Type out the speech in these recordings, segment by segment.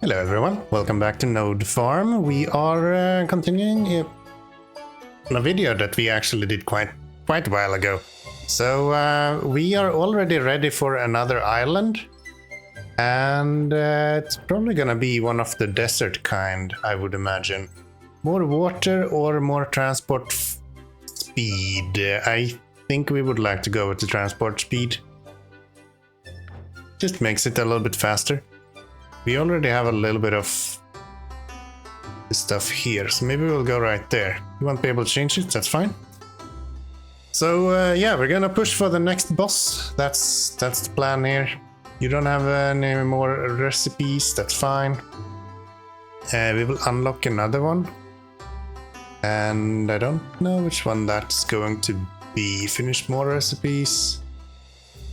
Hello everyone, welcome back to Node Farm. We are continuing a video that we actually did quite a while ago. So we are already ready for another island, and it's probably gonna be one of the desert kind, I would imagine. More water or more transport speed. I think we would like to go with the transport speed. Just makes it a little bit faster. We already have a little bit of this stuff here, so maybe we'll go right there. You won't be able to change it, that's fine. So yeah, we're gonna push for the next boss. That's the plan here. You don't have any more recipes, that's fine. We will unlock another one. And I don't know which one that's going to be. Finish more recipes.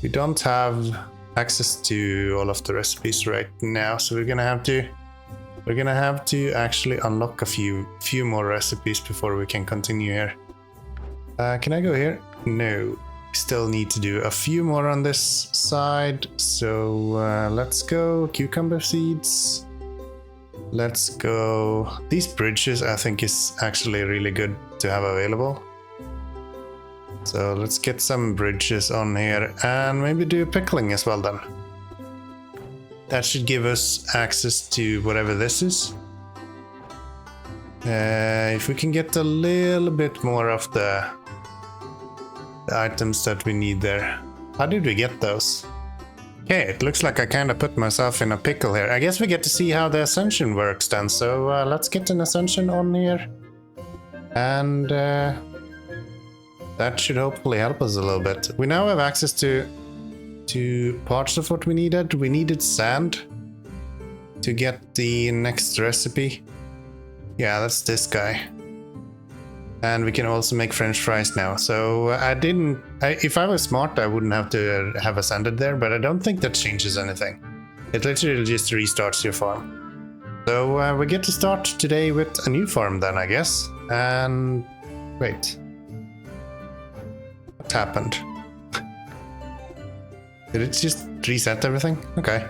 We don't have access to all of the recipes right now, so we're gonna have to actually unlock a few more recipes before we can continue here. Can I go here? No, we still need to do a few more on this side, so let's go cucumber seeds. Let's go these bridges. I think is actually really good to have available. So let's get some bridges on here and maybe do pickling as well then. That should give us access to whatever this is. If we can get a little bit more of the items that we need there. How did we get those? Okay, it looks like I kind of put myself in a pickle here. I guess we get to see how the Ascension works then. So let's get an Ascension on here. And that should hopefully help us a little bit. We now have access to parts of what we needed. We needed sand to get the next recipe. Yeah, that's this guy. And we can also make French fries now. So if I was smart, I wouldn't have to have ascended there, but I don't think that changes anything. It literally just restarts your farm. So we get to start today with a new farm then, I guess. And wait. What happened? Did it just reset everything? Okay.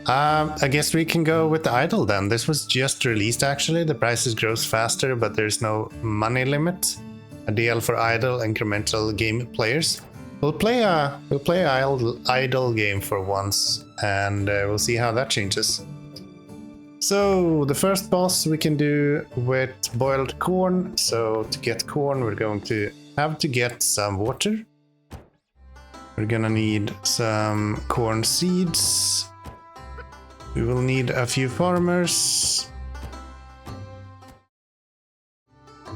I guess we can go with the idle then. This was just released actually. The prices grows faster, but there's no money limit. A DL for idle incremental game players. We'll play a idle game for once, and we'll see how that changes. So the first boss we can do with boiled corn. So to get corn, we're going to have to get some water. We're gonna need some corn seeds. We will need a few farmers.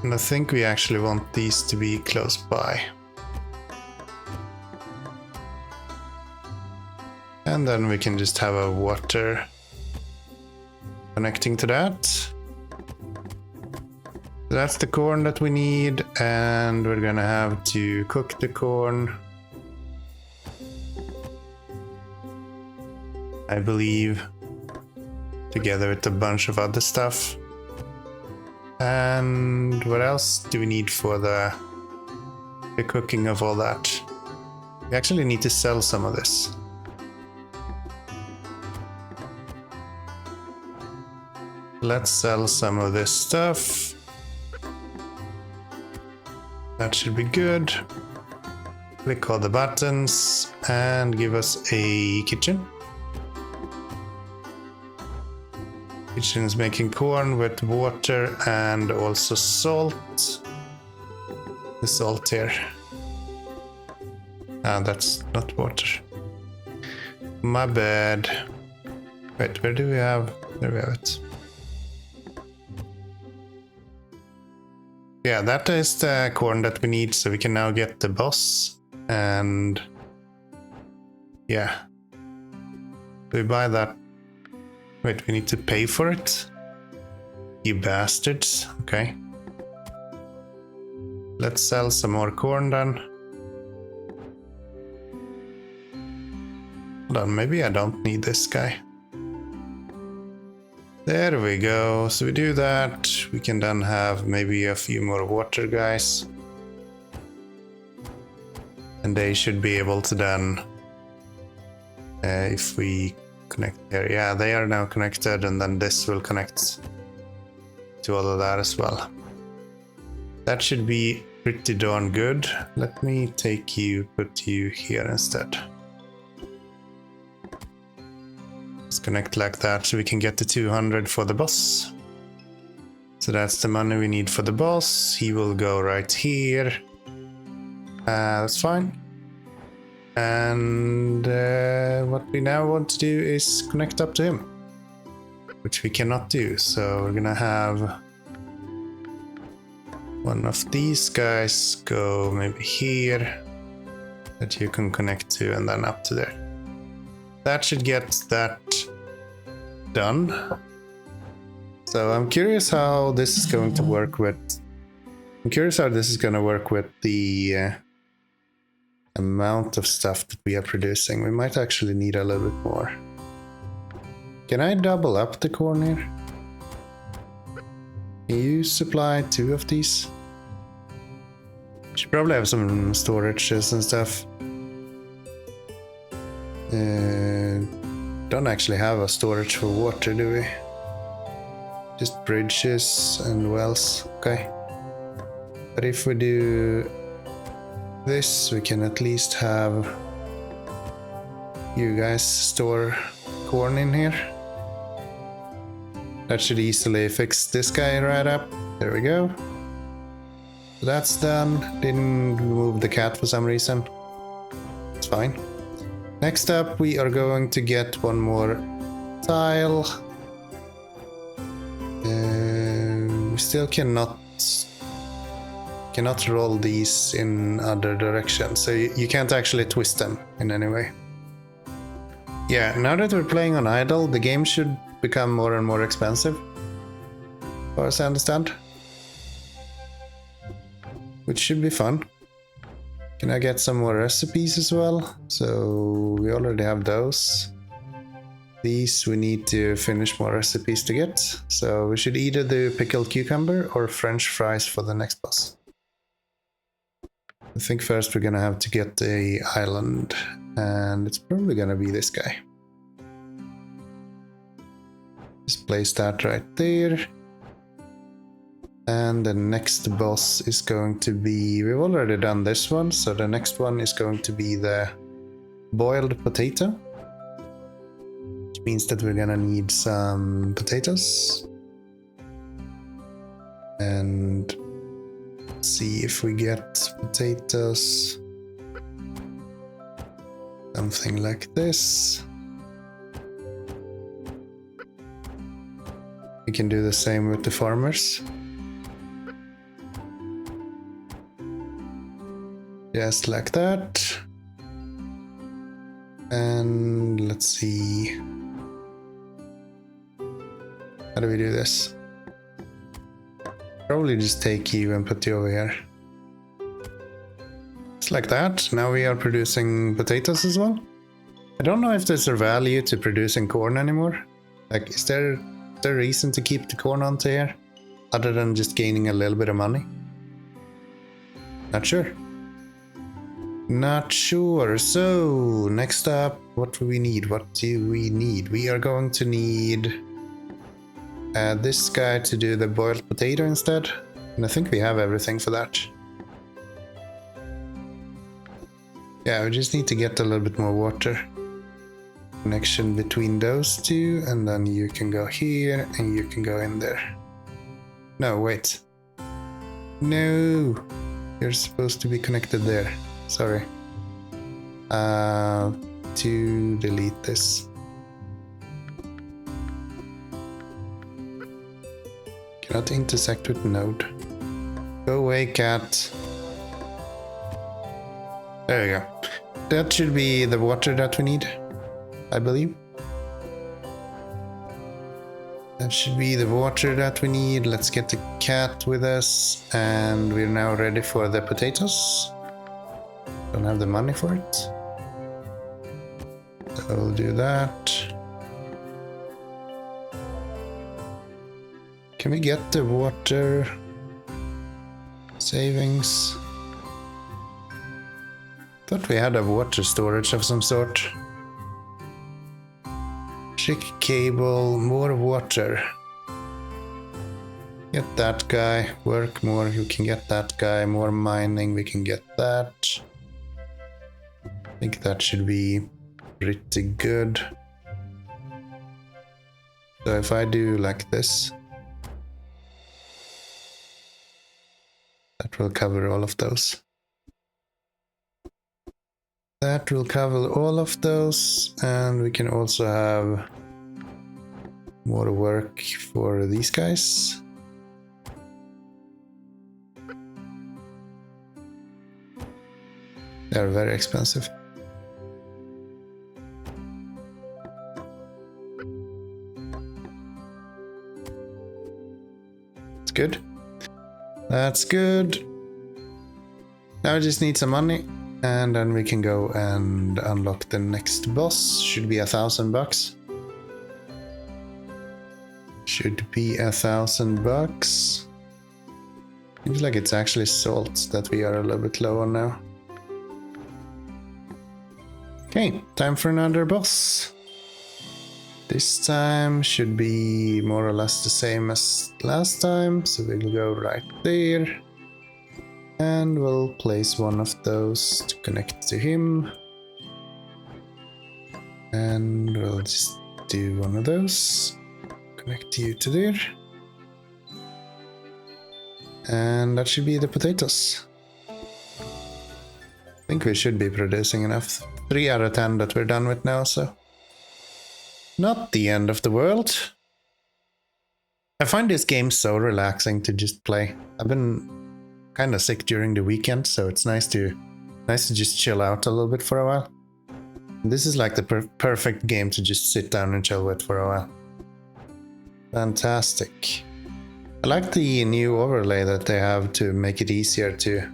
And I think we actually want these to be close by. And then we can just have a water connecting to that. So that's the corn that we need, and we're gonna have to cook the corn, I believe, together with a bunch of other stuff. And what else do we need for the cooking of all that? We actually need to sell some of this. Let's sell some of this stuff. That should be good. Click all the buttons and give us a kitchen. Kitchen is making corn with water and also salt. The salt here. Ah, that's not water. My bad. Wait, where do we have? There we have it. Yeah, that is the corn that we need, so we can now get the boss. And yeah, we buy that. Wait, we need to pay for it? You bastards. Okay. Let's sell some more corn then. Hold on, maybe I don't need this guy. There we go. So we do that. We can then have maybe a few more water guys. And they should be able to then, if we connect here. Yeah, they are now connected, and then this will connect to all of that as well. That should be pretty darn good. Let me take you, put you here instead. Let's connect like that so we can get the 200 for the boss. So that's the money we need for the boss. He will go right here. That's fine. And what we now want to do is connect up to him, which we cannot do. So we're gonna have one of these guys go maybe here that you can connect to, and then up to there. That should get that done. So I'm curious how this is going to work with. I'm curious how this is going to work with the amount of stuff that we are producing. We might actually need a little bit more. Can I double up the corn here? Can you supply 2 of these? Should probably have some storages and stuff. Don't actually have a storage for water, do we? Just bridges and wells. Okay. But if we do this, we can at least have you guys store corn in here. That should easily fix this guy right up. There we go. So that's done. Didn't move the cat for some reason. It's fine. Next up, we are going to get one more tile. We still cannot roll these in other directions, so you can't actually twist them in any way. Yeah, now that we're playing on idle, the game should become more and more expensive, as far as I understand. Which should be fun. Can I get some more recipes as well? So we already have those. These we need to finish more recipes to get. So we should either do pickled cucumber or French fries for the next boss. I think first we're gonna have to get the island, and it's probably gonna be this guy. Just place that right there. And the next boss is going to be, we've already done this one, so the next one is going to be the boiled potato. Which means that we're gonna need some potatoes. And let's see if we get potatoes. Something like this. We can do the same with the farmers. Just like that. And let's see. How do we do this? Probably just take you and put you over here. Just like that. Now we are producing potatoes as well. I don't know if there's a value to producing corn anymore. Like, is there a reason to keep the corn onto here? Other than just gaining a little bit of money? Not sure. Not sure. So, next up, what do we need? What do we need? We are going to need this guy to do the boiled potato instead. And I think we have everything for that. Yeah, we just need to get a little bit more water. Connection between those two, and then you can go here and you can go in there. No, wait. No! You're supposed to be connected there. Sorry. To delete this. Cannot intersect with node. Go away, cat. There we go. That should be the water that we need, I believe. That should be the water that we need. Let's get the cat with us, and we're now ready for the potatoes. Don't have the money for it. So we'll do that. Can we get the water savings? Thought we had a water storage of some sort. Electric cable, more water. Get that guy, work more, you can get that guy, more mining, we can get that. I think that should be pretty good. So if I do like this, that will cover all of those. That will cover all of those, and we can also have more work for these guys. They're very expensive. That's good. That's good. Now I just need some money. And then we can go and unlock the next boss. Should be $1,000. Should be $1,000. Seems like it's actually salt that we are a little bit low on now. Okay, time for another boss. This time should be more or less the same as last time, so we'll go right there. And we'll place one of those to connect to him. And we'll just do one of those. Connect you to there. And that should be the potatoes. I think we should be producing enough. 3 out of 10 that we're done with now, so not the end of the world. I find this game so relaxing to just play. I've been kind of sick during the weekend, so it's nice to just chill out a little bit for a while. This is like the perfect game to just sit down and chill with for a while. Fantastic. I like the new overlay that they have to make it easier to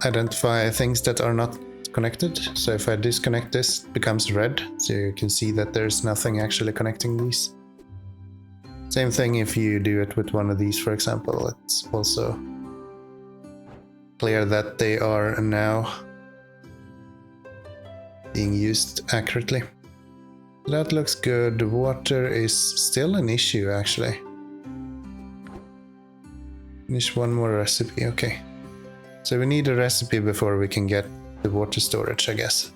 identify things that are not connected. So if I disconnect this, it becomes red, so you can see that there's nothing actually connecting these. Same thing if you do it with one of these, for example. It's also clear that they are now being used accurately. That looks good. The water is still an issue, actually. Finish one more recipe, okay. So we need a recipe before we can get the water storage, I guess.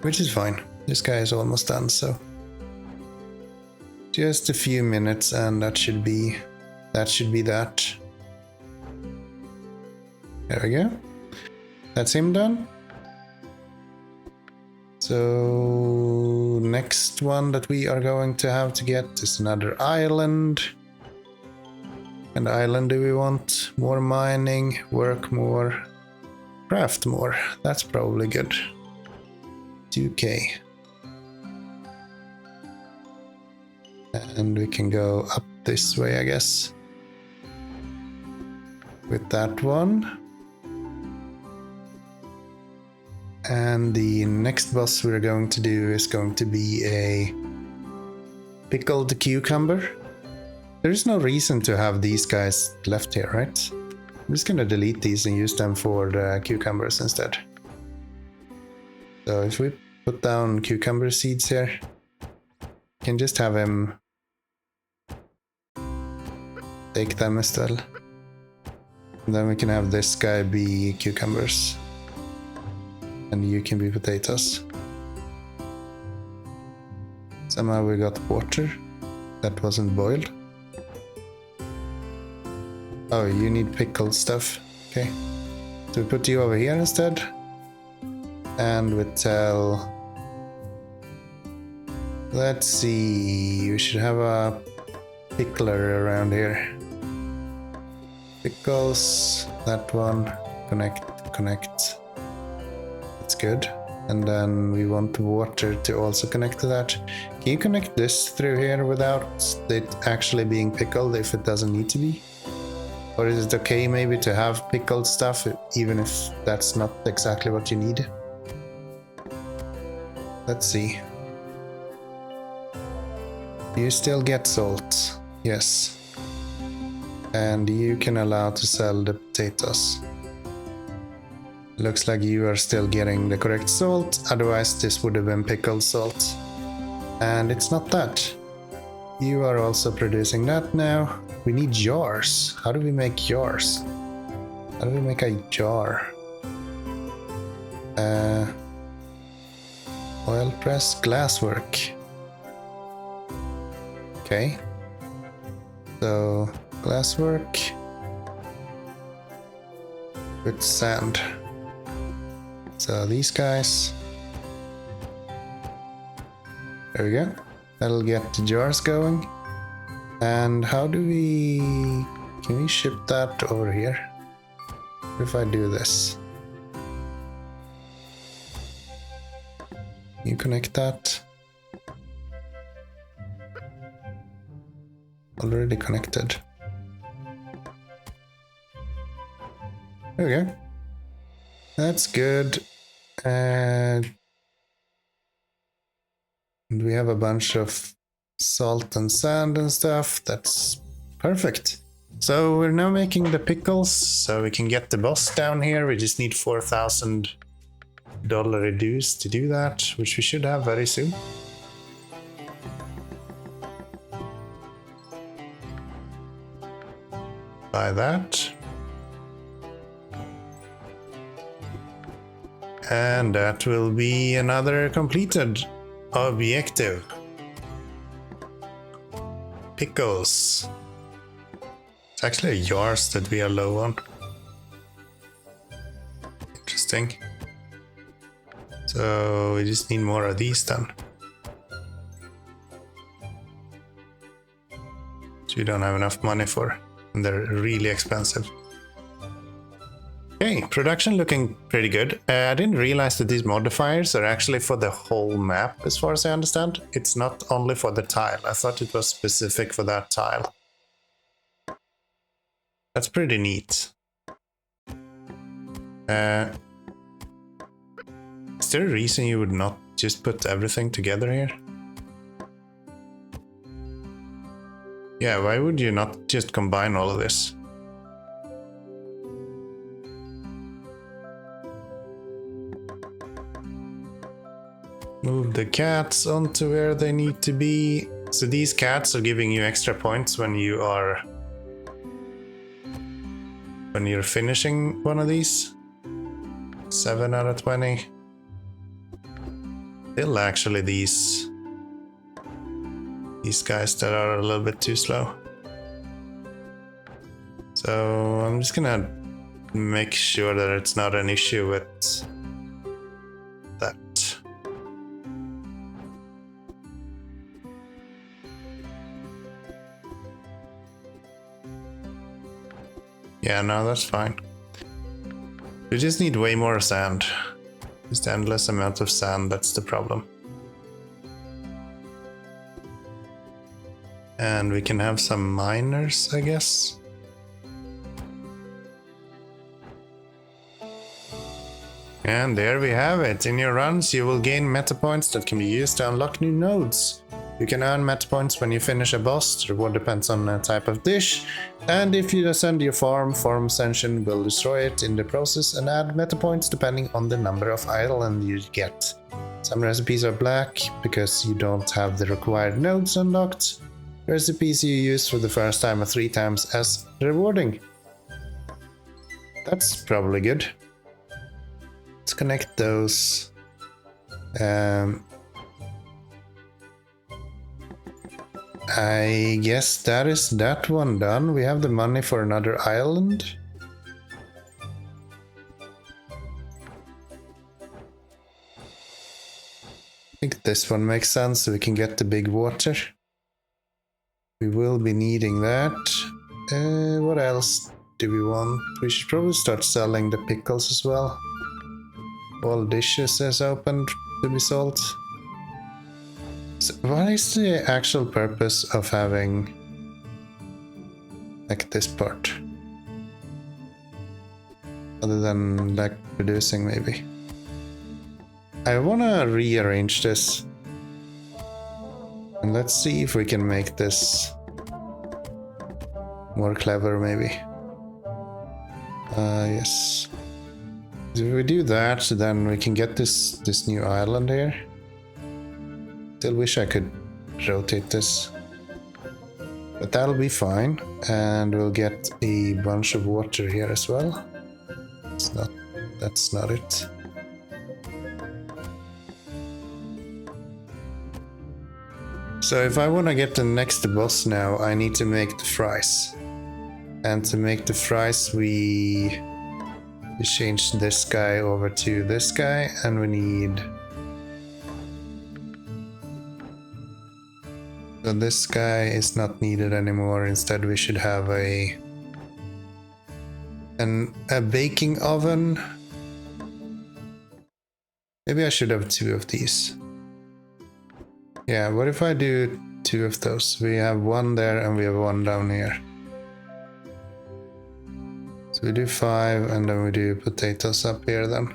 Which is fine. This guy is almost done, so just a few minutes and that should be that. There we go. That's him done. So next one that we are going to have to get is another island. And island do we want? More mining, work more, craft more. That's probably good. 2k. And we can go up this way, I guess. With that one. And the next boss we're going to do is going to be a pickled cucumber. There is no reason to have these guys left here, right? I'm just gonna delete these and use them for the cucumbers instead. So if we put down cucumber seeds here, we can just have him take them as well. And then we can have this guy be cucumbers. And you can be potatoes. Somehow we got water that wasn't boiled. Oh, you need pickled stuff. Okay. So we put you over here instead. And we tell... Let's see... We should have a pickler around here. Pickles. That one. Connect. That's good. And then we want water to also connect to that. Can you connect this through here without it actually being pickled if it doesn't need to be? Or is it okay maybe to have pickled stuff even if that's not exactly what you need? Let's see. You still get salt. Yes. And you can allow to sell the potatoes. Looks like you are still getting the correct salt, otherwise this would have been pickled salt. And it's not that. You are also producing that now. We need jars. How do we make jars? How do we make a jar? Oil press, glasswork. Okay. So, glasswork with sand. So these guys. There we go. That'll get the jars going. And how do we... Can we ship that over here? What if I do this? You connect that. Already connected. There we go. That's good. And we have a bunch of salt and sand and stuff. That's perfect. So we're now making the pickles so we can get the boss down here. We just need $4,000 dues to do that, which we should have very soon. Buy that. And that will be another completed objective. Pickles. It's actually jars that we are low on. Interesting. So we just need more of these then. Which we don't have enough money for. And they're really expensive. Okay, production looking pretty good. I didn't realize that these modifiers are actually for the whole map, as far as I understand. It's not only for the tile. I thought it was specific for that tile. That's pretty neat. Is there a reason you would not just put everything together here? Yeah, why would you not just combine all of this? Move the cats onto where they need to be. So these cats are giving you extra points when you're finishing one of these. 7 out of 20. Still actually these guys that are a little bit too slow. So I'm just gonna make sure that it's not an issue with that. Yeah, no, that's fine. We just need way more sand. Just endless amount of sand, that's the problem. And we can have some miners, I guess. And there we have it. In your runs, you will gain meta points that can be used to unlock new nodes. You can earn meta points when you finish a boss. The reward depends on the type of dish. And if you ascend your farm, Ascension will destroy it in the process and add meta points depending on the number of islands you get. Some recipes are black because you don't have the required nodes unlocked. Recipes you use for the first time are 3 times as rewarding. That's probably good. Let's connect those. I guess that is that one done. We have the money for another island. I think this one makes sense so we can get the big water. We will be needing that. What else do we want? We should probably start selling the pickles as well. All dishes is opened to be sold. So what is the actual purpose of having like this part? Other than like producing maybe. I wanna rearrange this. And let's see if we can make this more clever maybe. Yes. If we do that, then we can get this new island here. Still wish I could rotate this. But that'll be fine. And we'll get a bunch of water here as well. That's not it. So if I want to get the next boss now, I need to make the fries. And to make the fries, we change this guy over to this guy, and we need... So this guy is not needed anymore. Instead, we should have a baking oven. Maybe I should have 2 of these. Yeah, what if I do 2 of those? We have 1 there and we have 1 down here. So we do 5 and then we do potatoes up here then.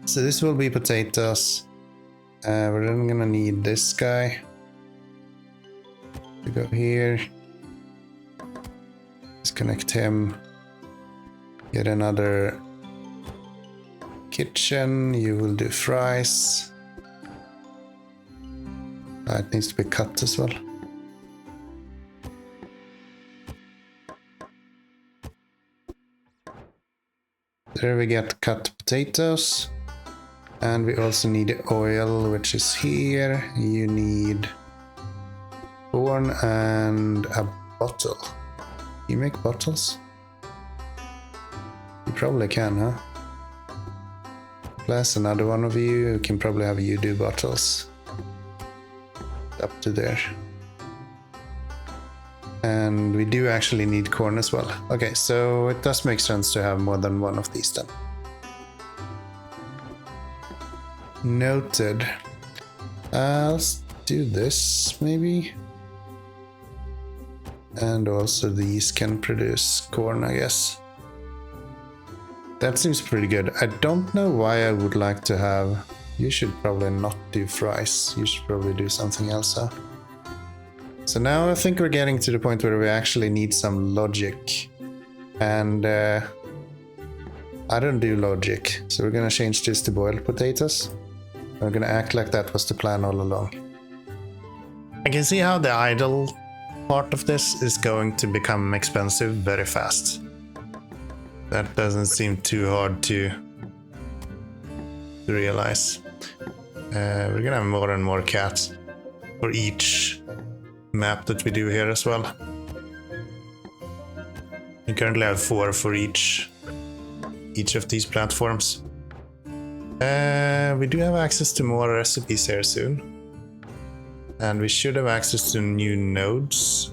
So this will be potatoes. We're then gonna need this guy to go here. Disconnect him. Get another kitchen. You will do fries. It needs to be cut as well. There we get cut potatoes. And we also need oil, which is here. You need corn and a bottle. You make bottles? You probably can, huh? Plus another one of you can probably have you do bottles. Up to there. And we do actually need corn as well. Okay, so it does make sense to have more than one of these then. Noted. Let's do this maybe. And also these can produce corn, I guess. That seems pretty good. I don't know why I would like to have... You should probably not do fries. You should probably do something else, huh? So now I think we're getting to the point where we actually need some logic. And I don't do logic. So we're gonna change this to boiled potatoes. We're gonna act like that was the plan all along. I can see how the idle part of this is going to become expensive very fast. That doesn't seem too hard to realize. We're gonna have more and more cats for each map that we do here as well. We currently have 4 for each of these platforms. We do have access to more recipes here soon. And we should have access to new nodes.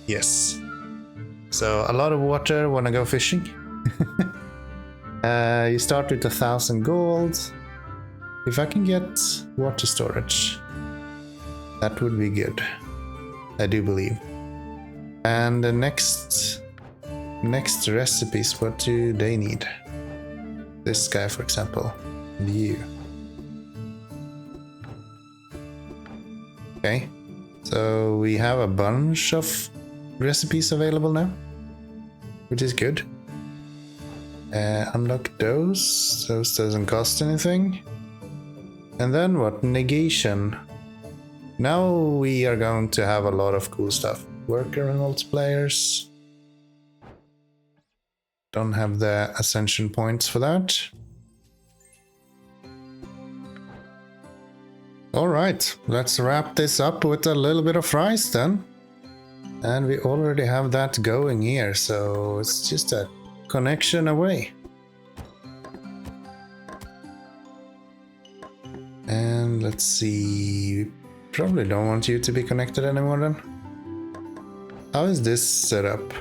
Yes. So a lot of water, wanna go fishing? You start with 1,000 gold. If I can get water storage, that would be good. I do believe. And the next recipes, what do they need? This guy, for example, and you. Okay, so we have a bunch of recipes available now, which is good. Unlock those. Those doesn't cost anything. And then what? Negation. Now we are going to have a lot of cool stuff. Worker and multiplayers. Don't have the Ascension points for that. Alright, let's wrap this up with a little bit of fries then. And we already have that going here, so it's just a connection away. And let's see, probably don't want you to be connected anymore then. How is this set up?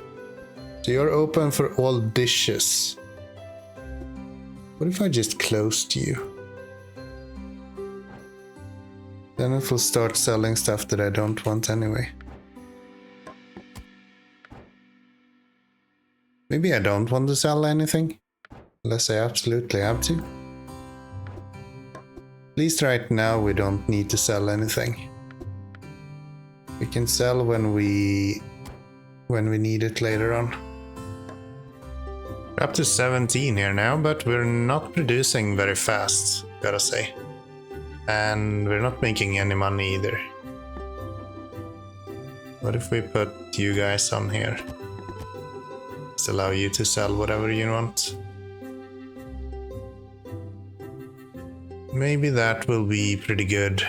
So you're open for all dishes. What if I just closed you? Then it will start selling stuff that I don't want anyway. Maybe I don't want to sell anything, unless I absolutely have to. At least right now we don't need to sell anything. We can sell when we when we need it later on. We're up to 17 here now, but we're not producing very fast, gotta say. And we're not making any money either. What if we put you guys on here? Just allow you to sell whatever you want. Maybe that will be pretty good.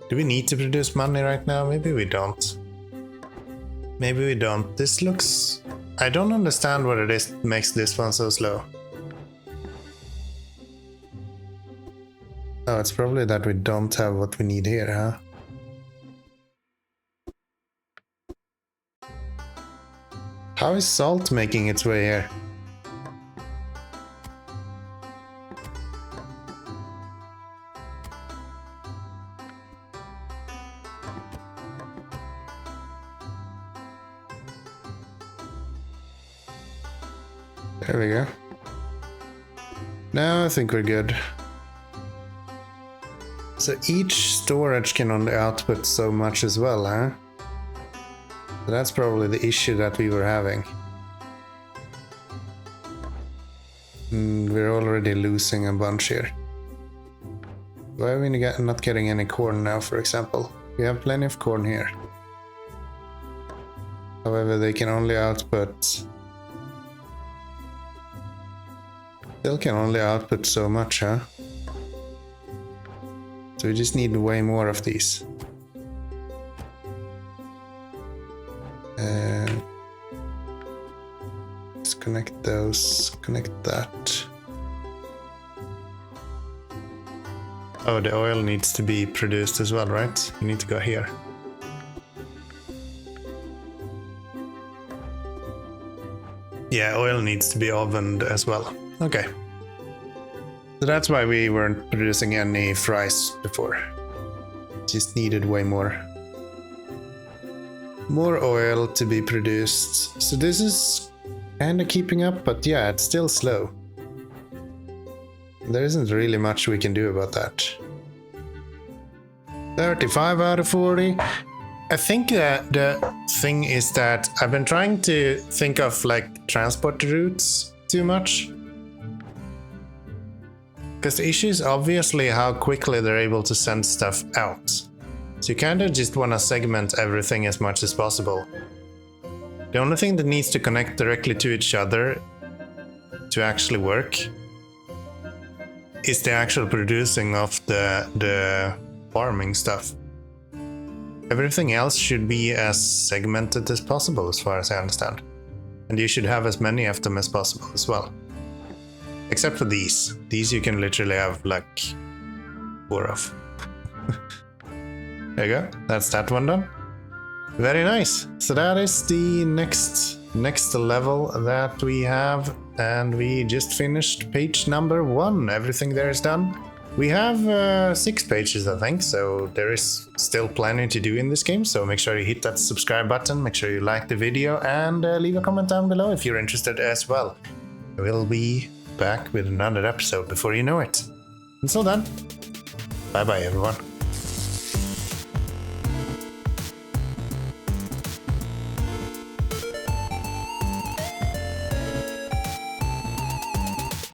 Do we need to produce money right now? Maybe we don't. Maybe we don't. This looks... I don't understand what it is that makes this one so slow. Oh, it's probably that we don't have what we need here, huh? How is salt making its way here? There we go. Now I think we're good. So each storage can only output so much as well, huh? So that's probably the issue that we were having. We're already losing a bunch here. Why are we not getting any corn now, for example? We have plenty of corn here. However, they can only output... Still can only output so much, huh? So we just need way more of these. Let's connect those, connect that. Oh, the oil needs to be produced as well, right? You need to go here. Yeah, oil needs to be ovened as well. Okay. So that's why we weren't producing any fries before. Just needed way more oil to be produced. So this is kind of keeping up, but yeah, it's still slow. There isn't really much we can do about that. 35 out of 40. I think that the thing is that I've been trying to think of like transport routes too much. Because the issue is obviously how quickly they're able to send stuff out. So you kind of just want to segment everything as much as possible. The only thing that needs to connect directly to each other to actually work is the actual producing of the farming stuff. Everything else should be as segmented as possible, as far as I understand. And you should have as many of them as possible as well. Except for these. These you can literally have like 4 of. There you go. That's that one done. Very nice. So that is the next level that we have. And we just finished page number 1. Everything there is done. We have 6 pages, I think, so there is still plenty to do in this game, so make sure you hit that subscribe button, make sure you like the video, and leave a comment down below if you're interested as well. We'll be back with another episode before you know it. Until then, bye bye everyone.